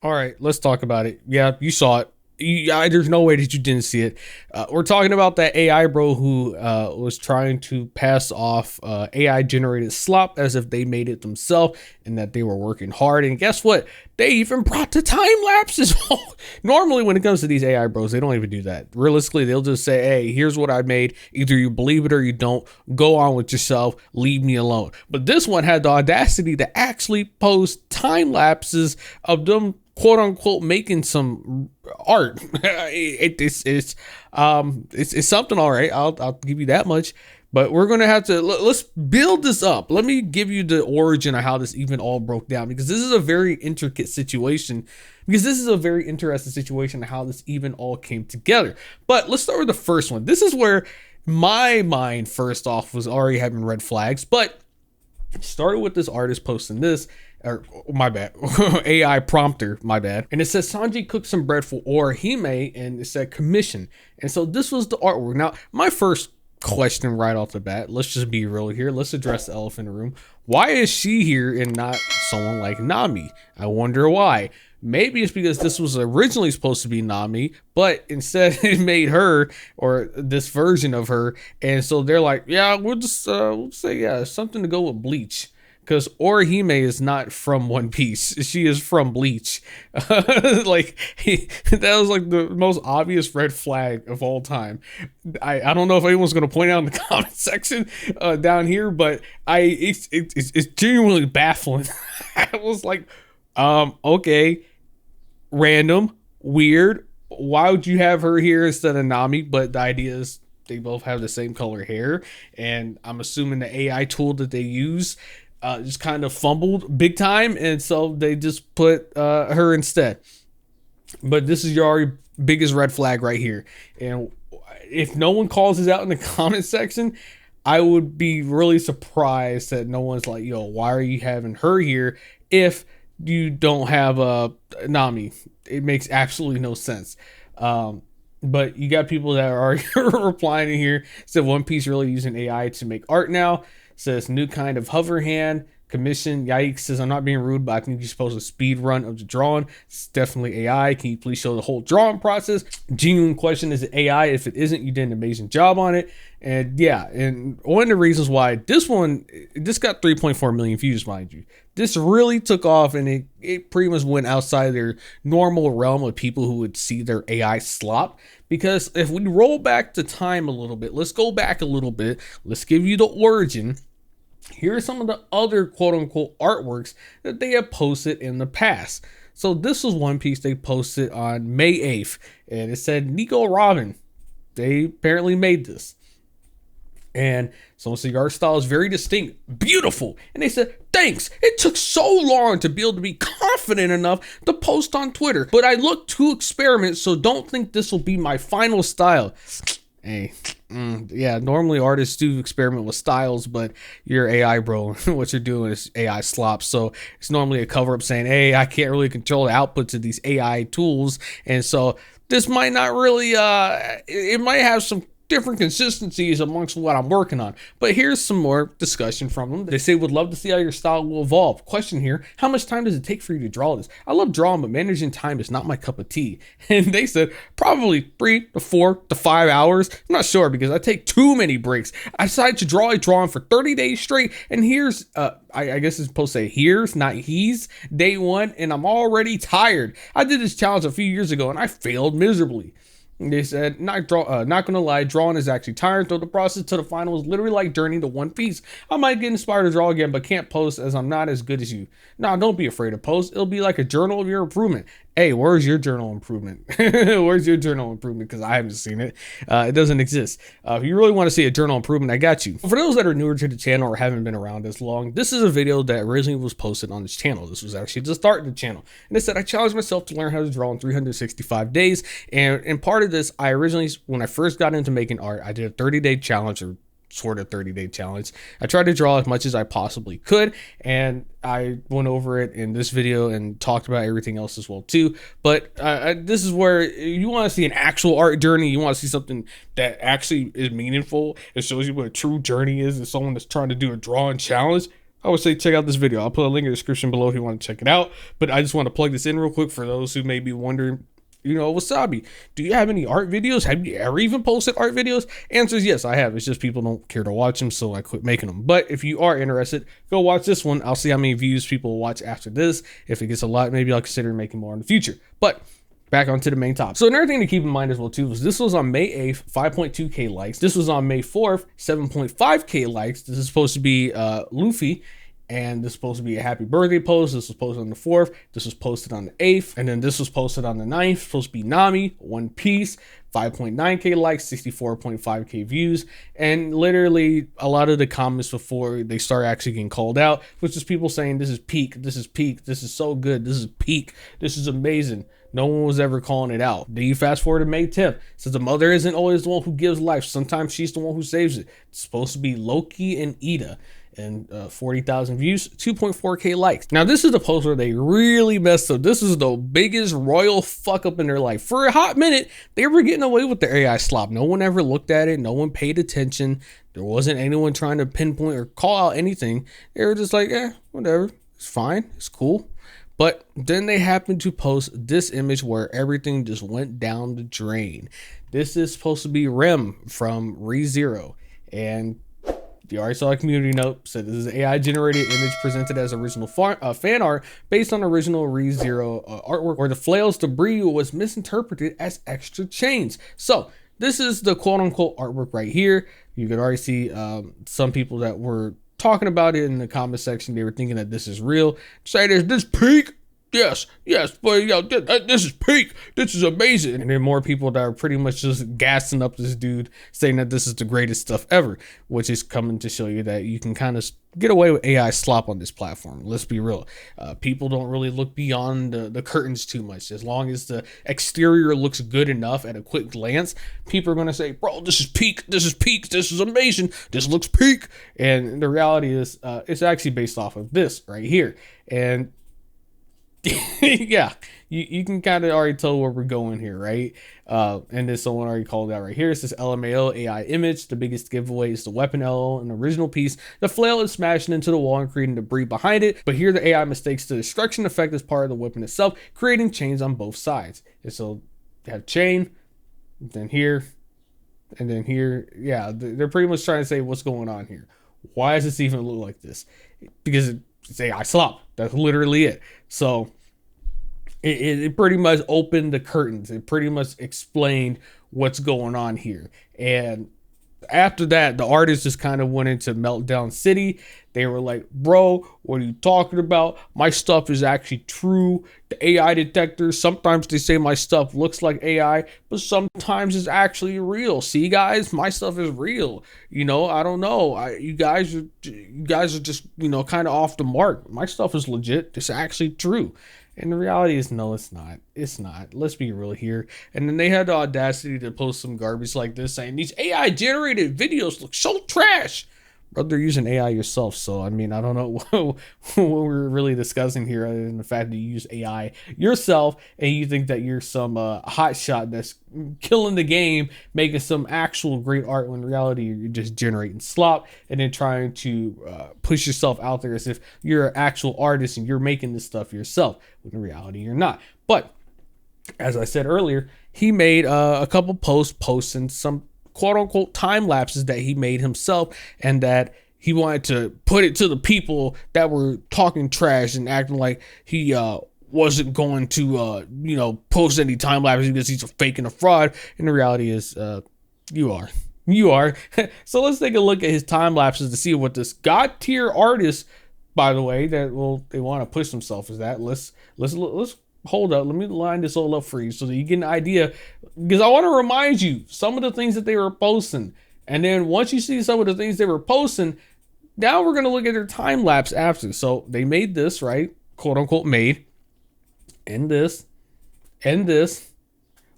All right, let's talk about it. Yeah, you saw it. There's no way that you didn't see it. We're talking about that AI bro who was trying to pass off AI generated slop as if they made it themselves and that they were working hard. And guess what? They even brought the time lapses. Normally, when it comes to these AI bros, they don't even do that. Realistically, they'll just say, hey, here's what I made. Either you believe it or you don't. Go on with yourself. Leave me alone. But this one had the audacity to actually post time lapses of them, quote unquote, making some art. It's something, all right. I'll give you that much. But we're gonna have to let's build this up. Let me give you the origin of how this even all broke down, because this is a very intricate situation. Because this is a very interesting situation of how this even all came together. But let's start with the first one. This is where my mind first off was already having red flags, but it started with this artist posting this. Or my bad, AI prompter, my bad. And it says Sanji cooked some bread for Orihime, and it said commission. And so this was the artwork. Now, my first question right off the bat, let's just be real here. Let's address the elephant in the room. Why is she here and not someone like Nami? I wonder why. Maybe it's because this was originally supposed to be Nami, but instead it made her, or this version of her. And so they're like, yeah, we'll say, yeah, something to go with Bleach. Because Orihime is not from One Piece. She is from Bleach. That was like the most obvious red flag of all time. I don't know if anyone's going to point out in the comment section down here, but it's genuinely baffling. I was like, okay, random, weird. Why would you have her here instead of Nami? But the idea is they both have the same color hair. And I'm assuming the AI tool that they use just kind of fumbled big time, and so they just put her instead. But this is your biggest red flag right here, and if no one calls this out in the comment section, I would be really surprised that no one's like, yo, why are you having her here if you don't have Nami? It makes absolutely no sense. But you got people that are replying in here. Said One Piece really using AI to make art now. Says new kind of hover hand commission. Yikes. Says I'm not being rude, but I think you're supposed to speed run of the drawing. It's definitely AI. Can you please show the whole drawing process? Genuine question, is it AI? If it isn't, you did an amazing job on it. And yeah, and one of the reasons why this got 3.4 million views, mind you. This really took off, and it pretty much went outside their normal realm of people who would see their AI slop. Because if we roll back the time a little bit, let's go back a little bit. Let's give you the origin. Here are some of the other quote unquote artworks that they have posted in the past. So this was one piece they posted on May 8th, and it said Nico Robin. They apparently made this. And someone said, your art style is very distinct, beautiful. And they said, thanks. It took so long to be able to be confident enough to post on Twitter, but I look to experiment, so don't think this will be my final style. Hey, yeah, normally artists do experiment with styles, but you're AI, bro. What you're doing is AI slop. So it's normally a cover up saying, hey, I can't really control the outputs of these AI tools. And so this might not really, it might have some different consistencies amongst what I'm working on. But here's some more discussion from them. They say, would love to see how your style will evolve. Question here, how much time does it take for you to draw this? I love drawing, but managing time is not my cup of tea. And they said probably 3 to 4 to 5 hours. I'm not sure because I take too many breaks. I decided to draw a drawing for 30 days straight, and here's I guess it's supposed to say here's, not he's, day one, and I'm already tired. I did this challenge a few years ago and I failed miserably. They said, not gonna lie, drawing is actually tiring, though the process to the final is literally like journeying to One Piece. I might get inspired to draw again, but can't post as I'm not as good as you. Nah, don't be afraid to post. It'll be like a journal of your improvement. Hey, where's your journal improvement? Where's your journal improvement? Because I haven't seen it. It doesn't exist. If you really want to see a journal improvement, I got you. For those that are newer to the channel or haven't been around as long, this is a video that originally was posted on this channel. This was actually the start of the channel. And it said, I challenged myself to learn how to draw in 365 days. And part of this, I originally, when I first got into making art, I did a 30-day challenge, or sort of 30-day challenge. I tried to draw as much as I possibly could, and I went over it in this video and talked about everything else as well too. But this is where you want to see an actual art journey. You want to see something that actually is meaningful. It shows you what a true journey is, and someone that's trying to do a drawing challenge. I would say check out this video. I'll put a link in the description below if you want to check it out. But I just want to plug this in real quick for those who may be wondering, Wasabi, do you have any art videos? Have you ever even posted art videos? Answer is yes, I have. It's just people don't care to watch them, so I quit making them. But if you are interested, go watch this one. I'll see how many views people will watch after this. If it gets a lot, maybe I'll consider making more in the future. But back onto the main topic. So another thing to keep in mind as well too was this was on May 8th, 5.2k likes. This was on May 4th, 7.5k likes. This is supposed to be Luffy, and this is supposed to be a happy birthday post. This was posted on the 4th. This was posted on the 8th, and then this was posted on the 9th. Supposed to be Nami, One Piece, 5.9k likes, 64.5k views, and literally a lot of the comments before they start actually getting called out was just people saying this is peak, this is peak, this is so good, this is peak, this is amazing. No one was ever calling it out. Then you fast forward to May 10th. Says the mother isn't always the one who gives life. Sometimes she's the one who saves it. It's supposed to be Loki and Ida. And 40,000 views, 2.4k likes. Now this is the post where they really messed up. This is the biggest royal fuck up in their life. For a hot minute, they were getting away with the AI slop. No one ever looked at it. No one paid attention. There wasn't anyone trying to pinpoint or call out anything. They were just like, whatever. It's fine. It's cool. But then they happened to post this image where everything just went down the drain. This is supposed to be Rem from ReZero. And you already saw a community note, said this is an AI generated image presented as original fan art based on original ReZero artwork where the flail's debris was misinterpreted as extra chains. So this is the quote unquote artwork right here. You could already see some people that were talking about it in the comment section. They were thinking that this is real. Say this peak. Yes, but this is peak. This is amazing. And then more people that are pretty much just gassing up this dude, saying that this is the greatest stuff ever, which is coming to show you that you can kind of get away with AI slop on this platform. Let's be real. People don't really look beyond the curtains too much. As long as the exterior looks good enough at a quick glance, people are going to say, bro, this is peak. This is peak. This is amazing. This looks peak. And the reality is it's actually based off of this right here. And yeah, you can kind of already tell where we're going here, right? And then someone already called out right here. It says LMAO AI image. The biggest giveaway is the weapon LO in the original piece. The flail is smashing into the wall and creating debris behind it. But here the AI mistakes the destruction effect as part of the weapon itself, creating chains on both sides. And so you have chain, then here, and then here. Yeah, they're pretty much trying to say what's going on here. Why does this even look like this? Because it's AI slop. That's literally it. So it pretty much opened the curtains. It pretty much explained what's going on here. And after that, the artists just kind of went into Meltdown City. They were like, bro, what are you talking about? My stuff is actually true. The AI detectors, sometimes they say my stuff looks like AI, but sometimes it's actually real. See, guys, my stuff is real. I don't know. You guys are just, kind of off the mark. My stuff is legit. It's actually true. And the reality is, no, it's not. It's not. Let's be real here. And then they had the audacity to post some garbage like this saying these AI generated videos look so trash. But they're using AI yourself. So, I mean, I don't know what we're really discussing here other than the fact that you use AI yourself and you think that you're some hot shot that's killing the game, making some actual great art when in reality you're just generating slop and then trying to push yourself out there as if you're an actual artist and you're making this stuff yourself. When in reality, you're not. But as I said earlier, he made a couple posts posting some quote unquote time lapses that he made himself and that he wanted to put it to the people that were talking trash and acting like he wasn't going to post any time lapses because he's a fake and a fraud. And the reality is you are. So let's take a look at his time lapses to see what this god tier artist, by the way, that they want to push themselves is that. Let's hold up, let me line this all up for you so that you get an idea, because I want to remind you some of the things that they were posting, and then once you see some of the things they were posting, now we're going to look at their time lapse after. So they made this, right, quote unquote made, and this,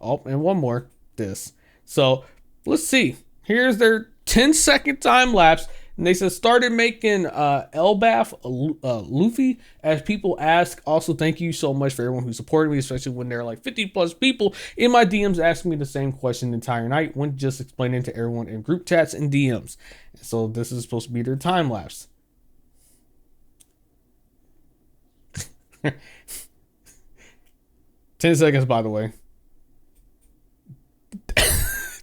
oh, and one more, this. So let's see, here's their 10-second time lapse. And they said started making Elbaf Luffy as people ask. Also, thank you so much for everyone who supported me, especially when there are like 50 plus people in my DMs asking me the same question the entire night when just explaining to everyone in group chats and DMs. So this is supposed to be their time lapse. 10 seconds, by the way.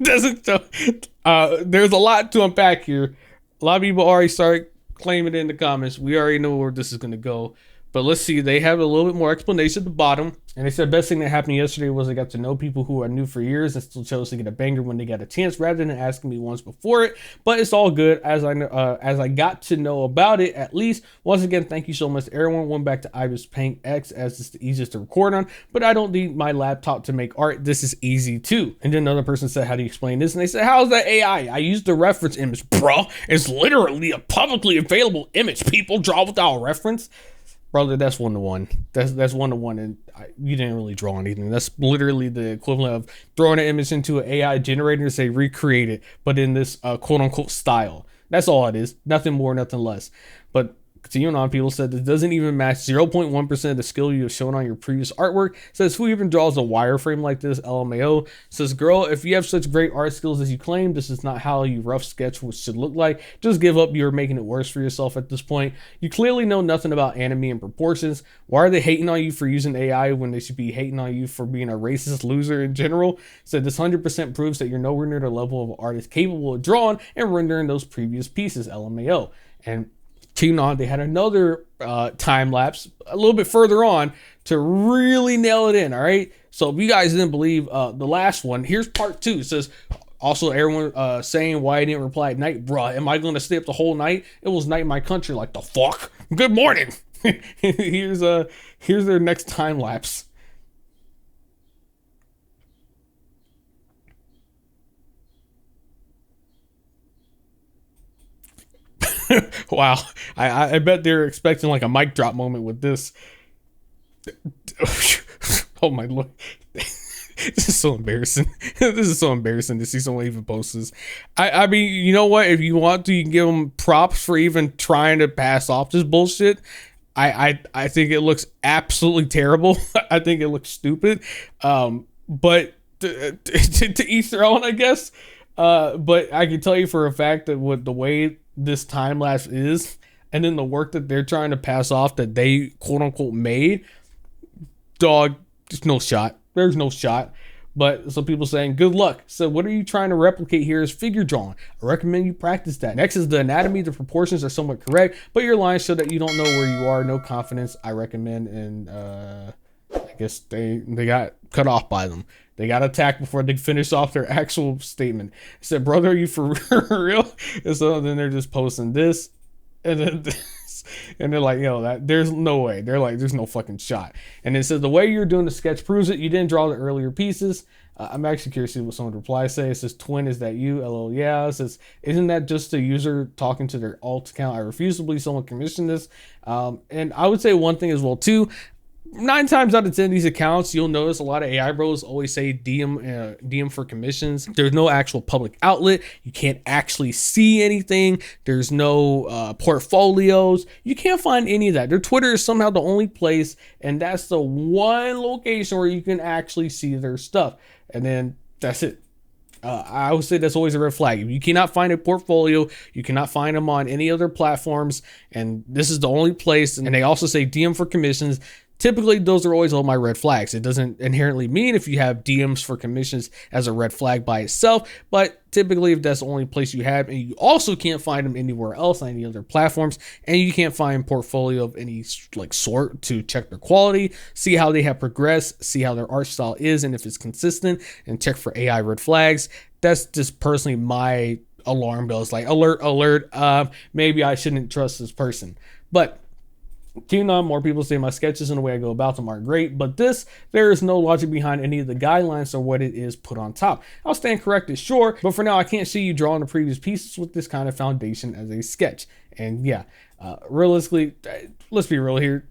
Doesn't there's a lot to unpack here. A lot of people already start claiming it in the comments. We already know where this is going to go. But let's see. They have a little bit more explanation at the bottom. And they said best thing that happened yesterday was I got to know people who I knew for years and still chose to get a banger when they got a chance rather than asking me once before it. But it's all good as I got to know about it at least. Once again, thank you so much to everyone. Went back to Ibis Paint X as it's the easiest to record on. But I don't need my laptop to make art. This is easy too. And then another person said, how do you explain this? And they said, how's that AI? I used the reference image, bro. It's literally a publicly available image. People draw without reference. Brother, that's 1-to-1. That's 1-to-1, and you didn't really draw anything. That's literally the equivalent of throwing an image into an AI generator and say recreate it, but in this quote unquote style. That's all it is. Nothing more, nothing less. But continuing on, people said this doesn't even match 0.1% of the skill you have shown on your previous artwork. Says who even draws a wireframe like this? LMAO. Says girl, if you have such great art skills as you claim, this is not how you rough sketch what should look like. Just give up. You're making it worse for yourself at this point. You clearly know nothing about anime and proportions. Why are they hating on you for using AI when they should be hating on you for being a racist loser in general? Said this 100% proves that you're nowhere near the level of an artist capable of drawing and rendering those previous pieces. LMAO. And on, they had another time lapse a little bit further on to really nail it in. All right, so if you guys didn't believe the last one, here's part 2. It says also everyone saying why I didn't reply at night. Bruh, am I gonna stay up the whole night? It was night in my country. Like the fuck. Good morning. Here's their next time lapse. Wow, I bet they're expecting like a mic drop moment with this. Oh my lord. This is so embarrassing. This is so embarrassing to see someone even post this. I mean, you know what? If you want to, you can give them props for even trying to pass off this bullshit. I think it looks absolutely terrible. I think it looks stupid. But to each their own, I guess. But I can tell you for a fact that with the way this time lapse is, and then the work that they're trying to pass off that they quote unquote made, dog, there's no shot. There's no shot. But some people saying good luck. So what are you trying to replicate here is figure drawing. I recommend you practice that. Next is the anatomy. The proportions are somewhat correct, but your lines show that you don't know where you are. No confidence. I recommend. And I guess they got cut off by them. They got attacked before they finish off their actual statement. It said, brother, are you for real? And so then they're just posting this and then this. And they're like, yo, there's no way. They're like, there's no fucking shot. And it says, the way you're doing the sketch proves it. You didn't draw the earlier pieces. I'm actually curious to see what someone reply say. It says, twin, is that you? LOL, yeah. It says, isn't that just a user talking to their alt account? I refuse to believe someone commissioned this. And I would say one thing as well, too. 9 times out of 10 these accounts, you'll notice a lot of AI bros always say DM for commissions. There's no actual public outlet. You can't actually see anything. There's no portfolios. You can't find any of that. Their Twitter is somehow the only place, and that's the one location where you can actually see their stuff. And then that's it. I would say that's always a red flag. If you cannot find a portfolio, you cannot find them on any other platforms, and this is the only place. And they also say DM for commissions. Typically, those are always all my red flags. It doesn't inherently mean if you have DMs for commissions as a red flag by itself, but typically if that's the only place you have, and you also can't find them anywhere else on any other platforms, and you can't find portfolio of any like sort to check their quality, see how they have progressed, see how their art style is, and if it's consistent, and check for AI red flags. That's just personally my alarm bells, like alert, maybe I shouldn't trust this person. But tune on, more people say my sketches and the way I go about them are great, but there is no logic behind any of the guidelines or what it is put on top. I'll stand corrected, sure, but for now I can't see you drawing the previous pieces with this kind of foundation as a sketch. And yeah, realistically, let's be real here.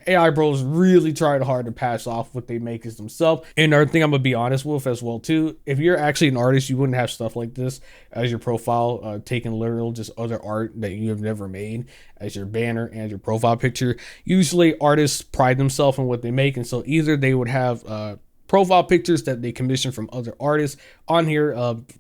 AI bros really tried hard to pass off what they make as themselves. And another thing I'm gonna be honest with as well too, if you're actually an artist, you wouldn't have stuff like this as your profile, taking literal just other art that you have never made as your banner and your profile picture. Usually artists pride themselves in what they make, and so either they would have profile pictures that they commission from other artists on here,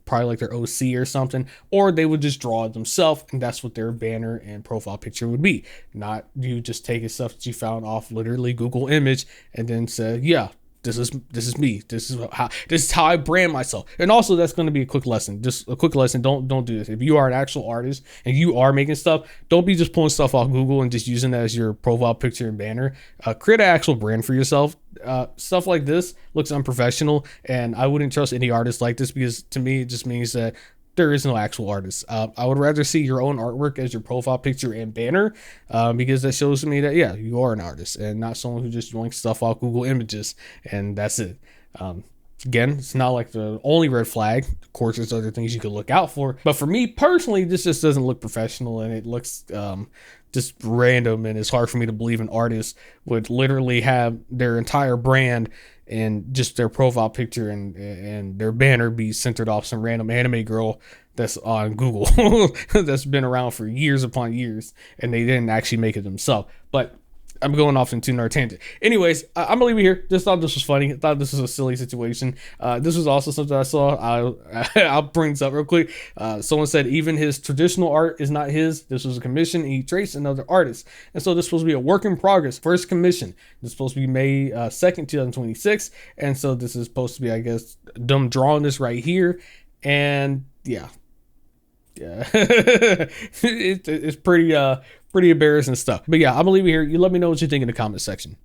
probably like their OC or something, or they would just draw it themselves, and that's what their banner and profile picture would be. Not you just taking stuff that you found off literally Google image and then say, yeah, this is me. This is how I brand myself. And also, that's going to be a quick lesson. Just a quick lesson. Don't do this. If you are an actual artist and you are making stuff, don't be just pulling stuff off Google and just using that as your profile picture and banner. Create an actual brand for yourself. Stuff like this looks unprofessional, and I wouldn't trust any artist like this, because to me it just means that there is no actual artist. I would rather see your own artwork as your profile picture and banner, because that shows me that, yeah, you are an artist and not someone who just yoinks stuff off Google Images and that's it. Again, it's not like the only red flag. Of course, there's other things you could look out for. But for me personally, this just doesn't look professional, and it looks just random, and it's hard for me to believe an artist would literally have their entire brand and just their profile picture and their banner be centered off some random anime girl that's on Google that's been around for years upon years, and they didn't actually make it themselves. But I'm going off into another tangent. Anyways, I'm gonna leave it here. Just thought this was funny. I thought this was a silly situation. This was also something I saw. I'll bring this up real quick. Someone said even his traditional art is not his. This was a commission, and he traced another artist. And so this is supposed to be a work in progress. First commission. This is supposed to be May 2nd, 2026. And so this is supposed to be, I guess, them drawing this right here. And yeah. It's pretty embarrassing stuff. But yeah, I'm gonna leave it here. You let me know what you think in the comment section.